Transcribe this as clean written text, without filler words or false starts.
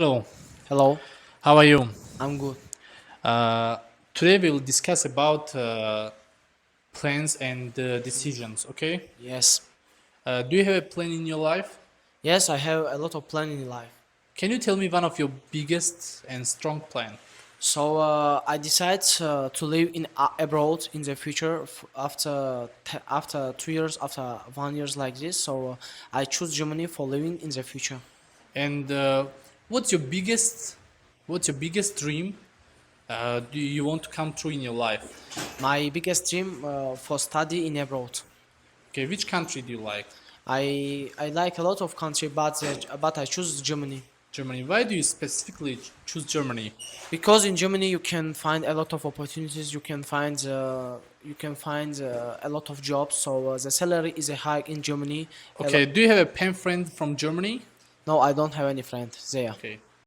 Hello, Hello, how are you? I'm good. Uh, Today we will discuss about plans and decisions. Okay. Yes. Do you have a plan in your life? Yes, I have a lot of plan in life. Can you tell me one of your biggest and strong plan? I decided to live in abroad in the future after 2 years, after 1 years like this. I choose Germany for living in the future. And what's your biggest dream? Do you want to come true in your life? My biggest dream for study in abroad. Okay, which country do you like? I like a lot of country, but I choose Germany. Germany. Why do you specifically choose Germany? Because in Germany you can find a lot of opportunities. You can find a lot of jobs. The salary is a high in Germany. A Okay, lo- do you have a pen friend from Germany? no, I don't have any friend there. Okay.